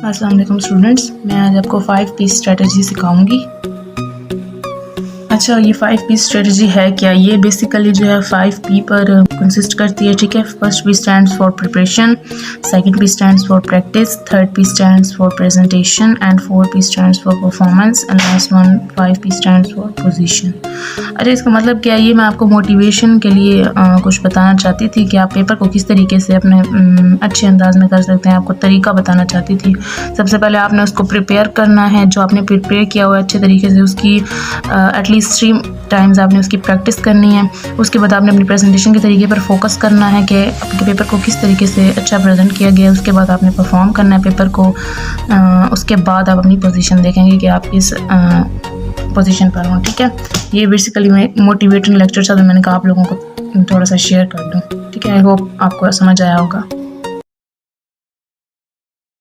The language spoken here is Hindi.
अस्सलाम वालेकुम स्टूडेंट्स, मैं आज आपको 5 पी स्ट्रेटजी सिखाऊंगी। अच्छा, ये 5 पी स्ट्रेटजी है क्या? ये बेसिकली जो है 5 पी पर कंसिस्ट करती है। ठीक है, first P stands for preparation, second P stands for practice, third P stands for presentation and fourth P stands for performance and last one 5 P stands for position. अरे इसका मतलब क्या है? ये मैं आपको मोटिवेशन के लिए कुछ बताना चाहती थी कि आप पेपर को किस तरीके से अपने अच्छे अंदाज में कर सकते हैं। आपको तरीका बताना चाहती थी। सबसे पहले आपने उसको प्रिपेयर करना है। जो आपने प्रिपेयर किया हुआ है अच्छे तरीके से उसकी एटलीस्ट 3 टाइम्स आपने उसकी प्रैक्टिस करनी है। उसके बाद आपने अपनी प्रेजेंटेशन के तरीके पर फोकस करना है कि आपके पेपर को किस तरीके से अच्छा प्रेजेंट किया गया है। उसके बाद आपने परफॉर्म करना है पेपर को। उसके बाद आप अपनी पोजीशन देखेंगे कि आप किस पोजीशन पर हों। ठीक है, ये बेसिकली मैं मोटिवेटिंग लेक्चर था, तो मैंने कहा आप लोगों को थोड़ा सा शेयर कर दूँ। ठीक है, आई होप आपको समझ आया होगा।